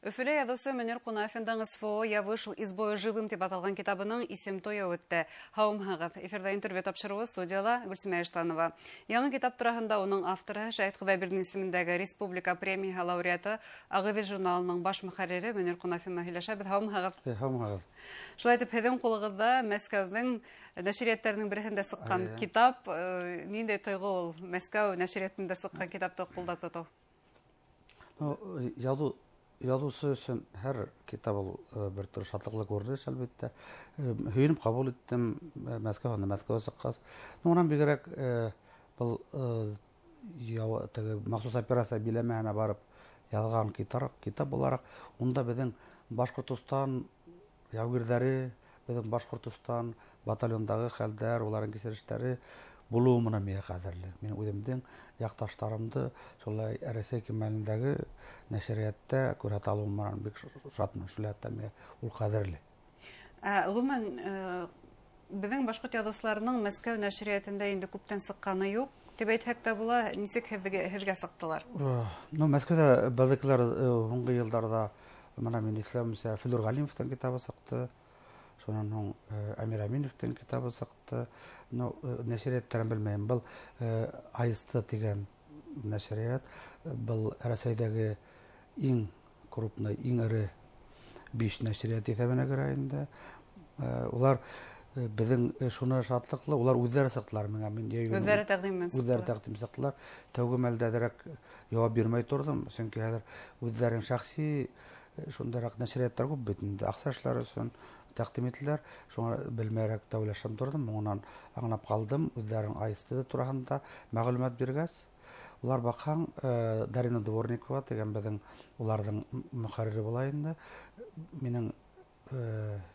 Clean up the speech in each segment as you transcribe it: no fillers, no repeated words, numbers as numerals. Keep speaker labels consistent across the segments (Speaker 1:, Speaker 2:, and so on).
Speaker 1: Өфіле ядысы Мөнир Кунафиндан СФО «Я вышел из боя живым» деп аталған китабының исем тойы өтті. Хауымхағыз. Эфирда интервью тапшыруы студияла Гүлсімә Эштанова. Яңы китап тұрағында оның авторы Шәйт Құдайбердин исеміндегі Республика премия лауреаты Ағыды журналының баш мұхаррері Мөнир Кунафинна һөйләшә. Бит хауымхағыз.
Speaker 2: Хауымхағыз.
Speaker 1: Шулай итеп, һеҙҙең ҡулығыҙҙа Мәскәүҙең нәшриәттәренең береһендә сыҡҡан китап. Ниндәй тойғо ул Мәскәү нәшриәтендә сыҡҡан китапты ҡулда тотоу?
Speaker 2: Язусы өсөн һәр китап бер төр шатлыклы күренеш, әлбәттә. Һөйөнөп кабул иттем Мәскәүгә сыҡҡас. Унан бигерәк был махсус операция биләмәһенә барып яҙған китап булараҡ, унда беҙҙең Башҡортостан яугирҙәре, беҙҙең Башҡортостан батальондағы хәлдәр, уларҙың кисерештәре булыуы менән миңә ҡәҙерле. Мин үҙемдең яҡташтарымды шулай Рәсәй кимәлендәге нәшриәттә күрһәтә алыуым менән бик шатмын. Шулай миңә ул ҡәҙерле.
Speaker 1: Ғөмүмән, беҙҙең башҡорт яҙыусыларының Мәскәү нәшриәтендә инде күптән сыҡҡаны юҡ дип әйтһәк тә була. Нисек һеҙгә сыҡтылар?
Speaker 2: Мәскәүҙә беҙҙекеләр һуңғы йылдарҙа мына мин иҫләүемсә Флүр Ғәлимовтың китабы сыҡты. Шунан һуң Әмир Әминовтың китабы сыҡты. Нәшриәттәрен белмәйем. Был Айысты тигән нәшриәт. Был Рәсәйҙәге иң крупный, иң ире 5 нәшриәт иҫәбенә керә инде. Улар беҙҙең шуны шатлыҡлы, улар үҙҙәре сыҡтылар миңә.
Speaker 1: Үҙҙәре
Speaker 2: тәҡдим сыҡтылар. Тәүге мәлдәҙерәк яуап бирмәй торҙом, сөнки хәҙер үҙҙәрен шәхси шундараҡ нәшриәттәр күп бит инде. Аҡса эшләре өсөн тәҡдим ителәр. Шуңа белмәйерәк тәүләшәм торҙом. Унан аңлап ҡалдым. Үҙҙәрен Айысты тураһында мәғлүмәт биргәс, улар баҡһаң, Дарина Дворникова тигән беҙҙең уларҙың мөхәррире була инде. Минең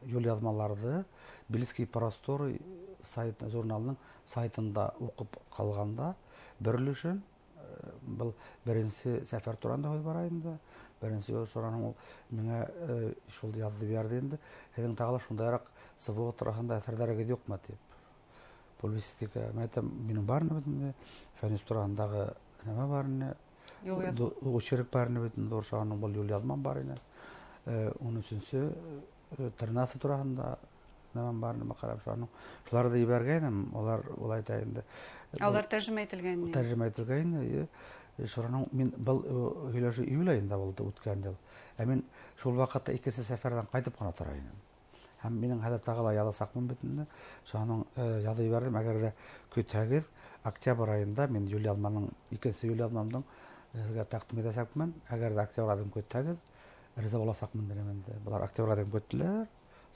Speaker 2: юлъяҙмаларҙы Билицкий просторы журналының сайтында уҡып ҡалғанда бер өлөшөн, был беренсе сәфәр тураһында һүҙ бара инде. Беренсе шуранан ул миңә шул яҙҙы бирҙе инде. Һеҙҙең тағы ла шундайыраҡ СВО тураһында әҫәрҙәрегеҙ юҡмы тип. Публицистика, минең бар ине бит инде. Фәнис тураһындағы нәмә бар ине. Очерк бар ине бит инде. Ошоның был юлъяҙмам бар ине. 13-нсе Тернасы тураһында нәмәм бар ине, ҡарап шуның. Шуларҙы ебәргәйнем. Улар улай та инде.
Speaker 1: Алар тәржемә ителгән.
Speaker 2: Тәржемә ителгән. Шуның мин был һөйләшеү июль айында булды үткән йыл. Мин шул ваҡытта икенсе сәфәрҙән ҡайтып ҡына тора инем. Һәм минең хәҙер тағы ла яҙасаҡмын бит инде. Шуның яҙып ебәрҙем. Әгәр дә көтһәгеҙ, октябрь айында мин икенсе юлъяҙмамдың һеҙгә тәҡдим итәсәкмен. Әгәр дә октябрь айын көтһәгеҙ, риза буласаҡмын динем инде. Былар октябрь айын көттөләр,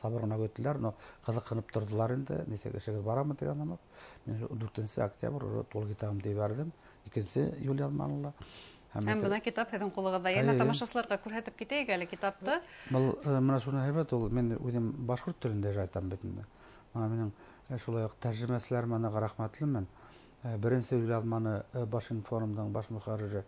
Speaker 2: сабыр ғына көттөләр, но ҡыҙыҡһынып торҙолар инде. Нисек эшегеҙ барамы тигән һымаҡ. Мин 4 октябрь тулы китабымды ебәрҙем. Икенсе юлъяҙманы ла.
Speaker 1: Һәм бына китап һеҙҙең ҡулығыҙҙа. Йәнә тамашасыларға күрһәтеп китәйек әле китапты.
Speaker 2: Менә шуны һәйбәт ул. Мин үҙем башҡорт телендә ижад бит инде. Минең шулай уҡ тәржемәселәремә ныҡ рәхмәтлемен. Беренсе юлъяҙманы Башинформдың баш мөхәррире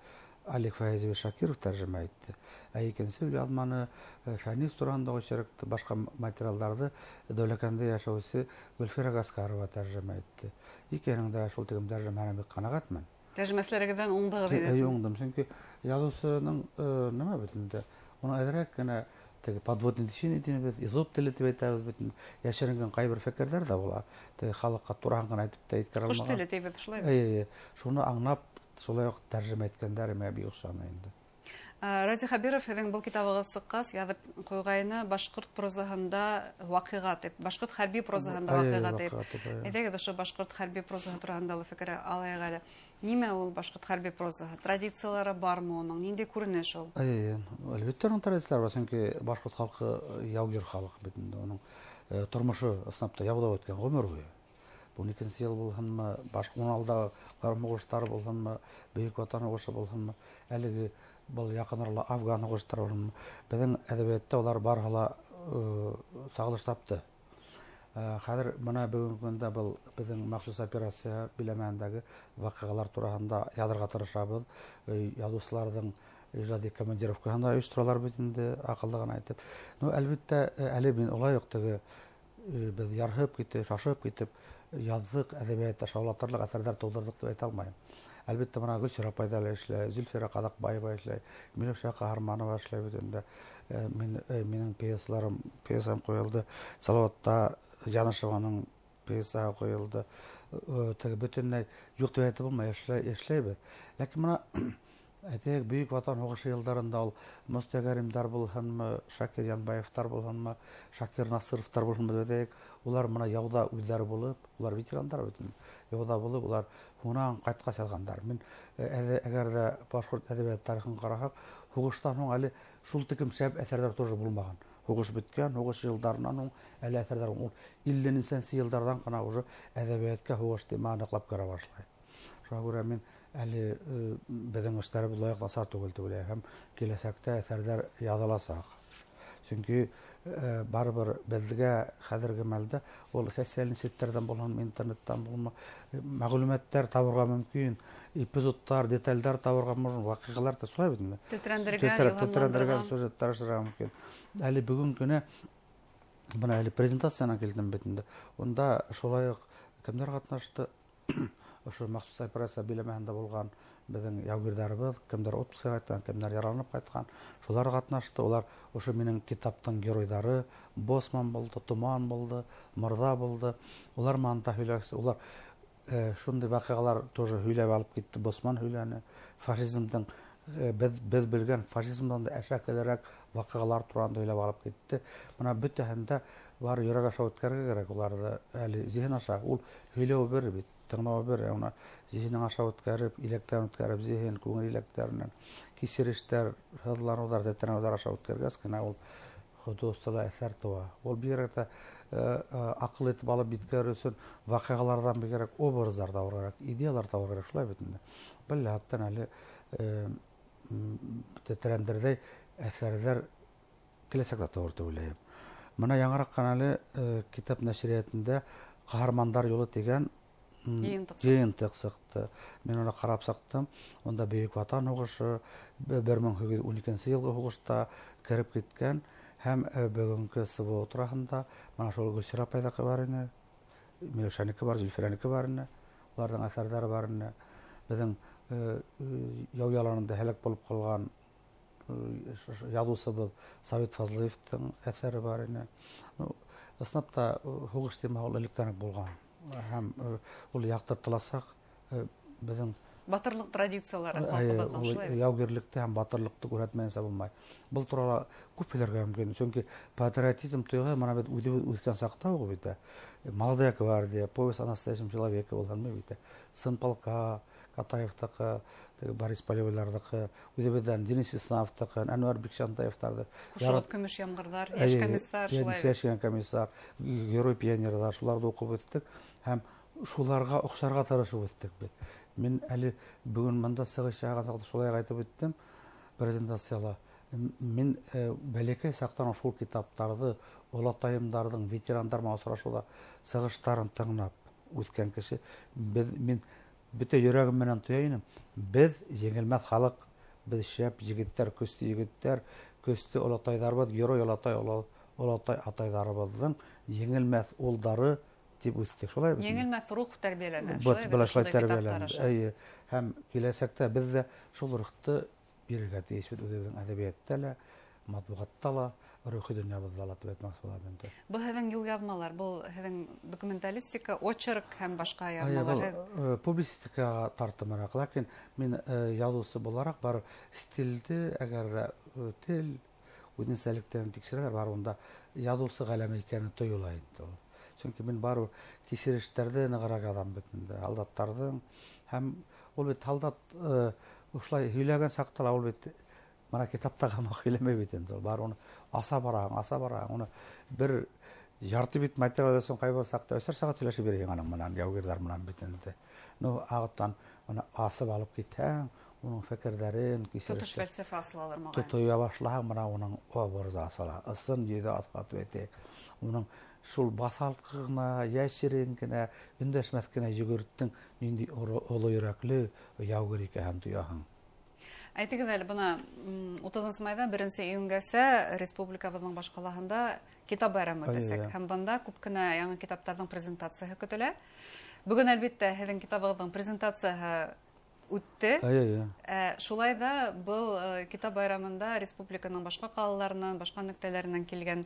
Speaker 2: Алик Фәйзевич Шакиров тәржемә итте. Икенсе юлъяҙманы Фәнис тураһында очеркты, башҡа материалдарҙы Дәүләкәндә йәшәүсе Гөлфира Гаскарова тәржемә итте. Икеһенең дә шул тигән тәржемәһенә бик ҡәнәғәтмен.
Speaker 1: Тәржемәселәрегеҙҙән уңдығыҙ иде.
Speaker 2: Уңдым, сөнки яҙыусының нәмә бит инде. Уны әҙерәк кенә подводный течение тинебеҙ, изоп теле тип әйтәбеҙ бит инде. Йәшеренгән ҡайбер фекерҙәр ҙә була. Халыҡҡа тураһын ғына әйтеп тә еткерә алмаған.
Speaker 1: Ҡош теле тиебеҙ, шулай.
Speaker 2: Шуны аңлап, шулай уҡ тәржемә иткәндәр миңә бик оҡшаны инде.
Speaker 1: Ради Хабиров, һеҙҙең был китабығыҙ сыҡҡас, яҙып ҡуйғайны башҡорт прозаһында ваҡиға тип, башҡорт хәрби прозаһында ваҡиға тип. Әйҙәгеҙ ошо башҡорт хәрби прозаһы тураһында ла фекер алайыҡ әле. Нимә ул башҡорт хәрби прозаһы? Традициялары бармы уның? Ниндәй күренеш ул?
Speaker 2: Әлбиттә, уның традициялары бар, сөнки башҡорт халҡы яугир халыҡ бит инде. Уның тормошо ысынлап та яуҙа үткән ғүмер буйы. 12-нсе йыл булһынмы, башҡа алда һуғыштары булһынмы, Бөйөк Ватан һуғышы булһынмы, әлеге был яҡынарала Афган һуғыштары булһынмы, беҙҙең әҙәбиәттә улар барыһы ла сағылыш тапты. Хәҙер бына бөгөнгө көндә был беҙҙең махсус операция биләмәһендәге ваҡиғалар тураһында яҙырға тырышабыҙ. Яҙыусыларҙың ижади командировкаһын да ойошторалар бит инде, аҡыллы ғына әйтеп. Әлбиттә, әле мин улай уҡ теге беҙ ярһып китеп, шашып китеп яҙҙык, әҙәбиәттә шаулатырлыҡ әҫәрҙәр тыуҙырҙыҡ дип әйтә алмайым. Әлбәттә, мына Гөлсира Пайдалы эшләй, Зөлфира Кадакбаева эшләй, Миләүшә Каһарманова эшләй бит инде. Минең пьесам куелды. Салаватта Җанышеваның пьесасы куелды. Теге бөтенләй юк дип әйтеп булмый, эшләйбез. Ләкин мына әйтәйек, Бөек Ватан һугышы елларында ул Мостәгәримдар булһынмы, Шакир Янбаевтар булһынмы, Шакир Насыровтар булһынмы әйтәйек, улар мына яуда үзләре булып, улар ветерандар бөтен. Яуда булып, улар һунан кайткан салгандар. Мин әгәр дә башкорт әдәбият тарихын карасак, һугыштан соң әле шул тикем шәп әсәрләр тоже булмаган. Һугыш беткән, һугыш елларынан соң әле әсәрләр ул 50-нче еллардан гына уже әдәбиятка һугыш темы аныклап кара башлый. Шуңа күрә мин әле безнең эшләр булайык насар түгел дип уйлыйм. Һәм киләчәктә әсәрләр языласак. Чөнки барыбер безгә хәзерге мәлдә ул социаль сетьләрдән булган, интернеттан булган мәгълүматлар табырга мөмкин, эпизодлар, детальләр табырга мөмкин, вакыйгалар да шулай бит инде. Тетрәндергән сюжеттар шура мөмкин. Әле бүген көне бuna әле презентацияна килдем бит инде. Онда шулай ук кемнәр катнашты? Ошо махсус операция биләмәһендә булган безнең яугирдарыбыз, кемдер отпускка кайткан, кемдер яраланып кайткан, шулар катнашты. Улар ошо минең китаптың геройдары, Босман булды, Туман булды, Мырза булды. Улар манда һөйләште. Улар шундый вакыйгалар тоже һөйләп алып китте. Босман һөйләне. Фашизмдың без белгән фашизмдан да әшәкелерәк вакыйгалар турында һөйләп алып китте. Менә бөтәһендә бар йөрәк аша үткәрергә кирәк. Уларда әле зиһен аша ул һөйләү бер бит. Тыңлау бер, аны зиһенен аша үткәреп, иләктән үткәреп, зиһен, күңел иләкләреннән кисерештәр, хырланулар, тетрәнүләр аша үткәргәс кенә ул художествода әсәр туа. Ул бигрәк акыл итеп алып биткәр өчен вакыйгалардан бигрәк образлар табарга, идеялар табарга шулай бит инде. Белә хәттән әле тетрәндердәй әсәрләр киләчәктә табар дип уйлыйм. Менә яңарак кына әле китап нәшриятында Каһармандар юлы дигән жыйынтык сыкты. Мен аны карап сыктым. Онда Бөек Ватан һугышы 1912 елгы һугышта кирип киткән һәм бүгенге СВО турында менә шул Гөлсира Пайдакы бар иде, Миләүшәнеке бар, Зөлфирәнеке бар иде. Уларның әсәрләре бар иде. Безнең яу яланында һәлак булып калган язучыбыз Совет Фазлыевтың әсәре бар иде. Ысынапта һугыш темасы ул электән булган. Һәм ул яктыртыласак безнең
Speaker 1: батырлык традициялары халкыбызның шулай.
Speaker 2: Яугирлектә һәм батырлыкты күрәтмәсә булмай. Бу турыда күп һөйләргә мөмкин. Чөнки патриотизм тойгы мына бит үткән сакта ук бит. Молодая гвардия, повесть о настоящем человеке булганмы бит. Сын полка, Катаевтакы, Борис Полевлардакы, үзебездән Денис Исламовтакы, Әнвәр Бикшантаевтарды.
Speaker 1: Кушылып көмеш яңгырлар, яшь комиссар шулай.
Speaker 2: Яшь комиссар, герой пионерлар шуларда укып үттек һәм шуларга охшарга тырышып үттек бит. Мин әле бүген монда сыгыш яган шулай әйтеп үттем презентацияда. Мин бәлекәй сактан шул китапларны, олатаемдардың, ветерандар маусрашуда сыгыштарын тыңлап үткән кеше. Мин бөтә йөрәгем менән тояйным. Без җиңелмәс халык, без шәп җегетләр, көсте җегетләр, көсте олатайларыбыз, герой олатай атайларыбызның җиңелмәс улдары дип үстек. Шулай бит.
Speaker 1: Җиңелмәс рух тәрбияләнә.
Speaker 2: Шулай тәрбияләнә. Һәм киләчәктә без дә шул рухты бирергә тиеш бит үзебезнең әдәбиятта ла, матбугатта ла, рухи дөньябызда ла дип әйтмәкче булам.
Speaker 1: Бу һеҙҙең юл яҙмалар, был һеҙҙең документалистика, очерк һәм башҡа яҙмалар.
Speaker 2: Публистикаға тартымыраҡ, ләкин мин яҙыусы булараҡ бар стилде, әгәр ҙә тел үҙенсәлектәрен тикшерәләр, бар унда яҙыусы ғаләме икәнен тойола инде. Чөнки мин бар кисерештәрҙе нығыраҡ яҙам бит инде, һалдаттарҙың һәм ул бит һалдат ушулай һөйләгән саҡта ла ул бит мана китаптағы һөйләмәй бит инде. Бар уны аса бараһың, уны бер ярты бит материалдан соң ҡайбер саҡта 3 сәғәт һөйләшеп бирәһең аның менән, яугирҙар менән бит инде. Ну, ағыттан уны асып алып китһәң, уның фекерҙәрен,
Speaker 1: тотош фәлсәфә асылалыр маған.
Speaker 2: Тотоя башлаһаң, мына уның образы асыла. Ысын җиде асҡат бит. Уның шул баҫалҡы йәшерен генә, өндәшмәҫ кенә йүгерттең нинди оло йөрәкле яугир икәнен тояһың.
Speaker 1: Әйтегеҙ әле, бына 30 майда 1 июньгәсә республикабыҙның баш ҡалаһында китап байрамы үтәсәк. Һәм бында күп кенә яңы китаптарҙың презентацияһы көтөлә. Бөгөн әлбиттә һеҙҙең китабығыҙҙың презентацияһы үтте.
Speaker 2: Ай.
Speaker 1: Шулай да был китап байрамында республиканың башка калаларынан, башка нөктәләреннән килгән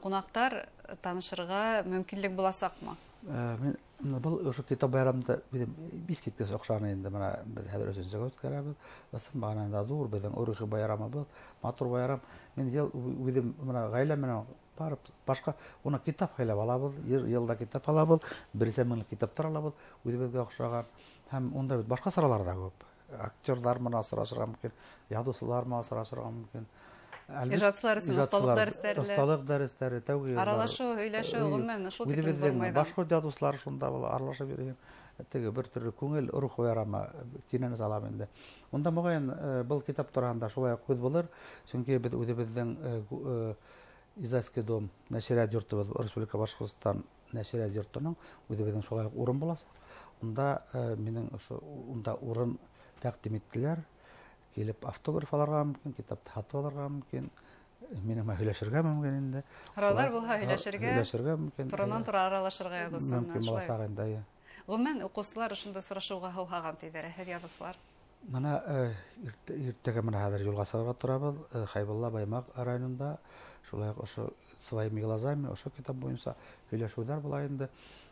Speaker 1: кунактар танышырга мөмкинлек буласакмы?
Speaker 2: Мен был ошо китап байрамында биз киткес окшаны инде мына без хәзер өченчегә үткәрәбез. Ысын баганада зур безнең урухи байрамыбыз, матур байрам. Мен ел үзем мына гаилә менән барып башка уна китап хәйләп алабыз, елда китап алабыз, берсе меңлек китаптар алабыз, үзебезгә охшаган. Һәм онда бит башка сыралар да күп. Актерлар менә сырашырга мөмкин, язучылар менә сырашырга мөмкин.
Speaker 1: Иҗатчылар өчен
Speaker 2: осталык дәресләре, тәүге
Speaker 1: аралашу, һөйләшү, гомумән шул тиклем зур майдан.
Speaker 2: Башка язучылар шунда аралашып йөргән. Теге бер төрле күңел рух байрамы кинәне салам инде. Онда мөгаен был китап турында шулай күз булыр, чөнки без үзебезнең Изайский дом нәшрият йортыбыз Республика Башкортстан нәшрият йортының үзебезнең шулай урын буласы. Онда минең онда урын тәкъдим иттеләр. Килеп автограф алырга мөмкин, китапты сатып алырга мөмкин, минем һөйләшергә мөмкин инде.
Speaker 1: Аралар булһа һөйләшергә
Speaker 2: мөмкин.
Speaker 1: Турыдан-тура аралашырга язсын.
Speaker 2: Мөмкин булса инде.
Speaker 1: Гомумән укучылар шунда сорашуга һауһаган тидер, язучылар.
Speaker 2: Менә иртәгә менә хәзер юлга чыгарга турабыз. Хайбулла Баймак районында шулай ошо своими глазами ошо китап буенча һөйләшүләр була инде.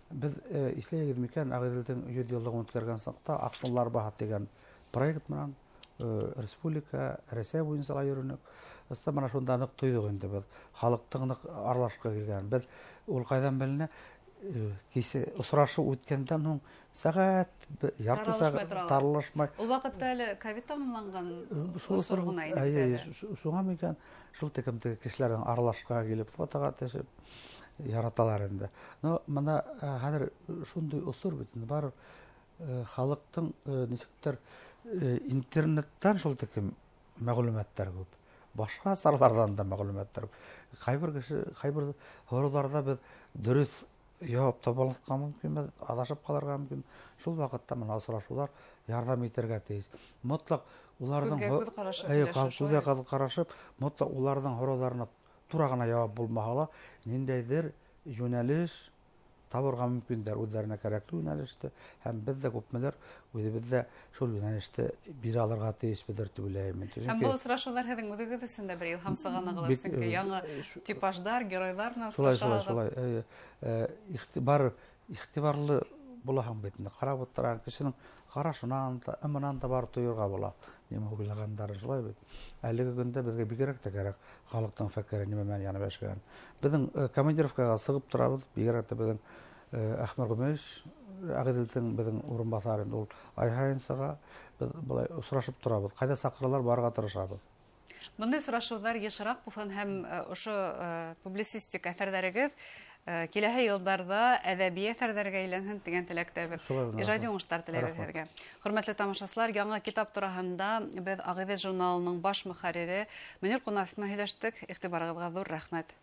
Speaker 2: Без исләгез микән Агыйделдән 100 еллыгын үткәргән сакта Аксуллар баһат дигән проект менән республика, Россия буенча йөрүнек. Аста менә шунда нык тойдык инде без. Халыктың нык аралашкы килгән. Без ул кайдан беленә кисе осрашу үткәндән соң сәгать ярты сәгать таралышмай.
Speaker 1: Ул вакытта әле ковид тамамланган соргына иде.
Speaker 2: Шуңа микән шул текемдә кешеләрнең аралашкыга килеп фотога төшеп яраталар инде. Но менә хәзер шундый усур бит бар халыктың ничектер интернеттан шул текем мәгълүматлар күп. Башка сарлардан да мәгълүматлар. Кайбер хоруларда без дөрес яп табалыкка мөмкин, адашып калырга мөмкин. Шул вакытта менә осрашулар ярдәм итәргә тиеш. Мотлак уларның күзгә карашып, мотлак уларның хоруларына тура гына җавап булмагала, ниндәйдер юнәлеш табырга мөмкиндер үзләренә кирәкле юнәлеште. Һәм без дә күпмеләр үзебездә шул юнәлеште бирә алырга тиешбездер дип уйлыйм.
Speaker 1: Һәм бу осрашулар һезнең үзегез өчен дә бер илһам сыганыгы, чөнки яңа типаждар, геройларны
Speaker 2: осрашалар. Ихтибарлы булаһың бит инде. Карап утырган кешенең карашынан да, ымынан да бар тоерга була. Ниме уйлагандар шулай бит. Әлеге көндә безгә бигрәк тә кирәк халыктың фәкере ниме мән янып яшәгән. Безнең командировкага сыгып торабыз, бигрәк тә безнең Әхмәр Гомеш Агыйделдән безнең урынбасар инде ул айһайын сыга, без булай осрашып торабыз. Кайда сакыралар барга тырышабыз.
Speaker 1: Мондай сорашулар ешрак булган һәм ошо публицистик әфәрләрегез киләһе елларда әдәби әфәрләргә әйләнһен дигән теләктәбез. Иҗади уңышлар теләбез һәргә. Хөрмәтле тамашачылар, яңа китап турында без Агыйдел журналының баш мөхәррире Мөнир Кунаев белән һөйләштек. Игътибарыгызга зур рәхмәт.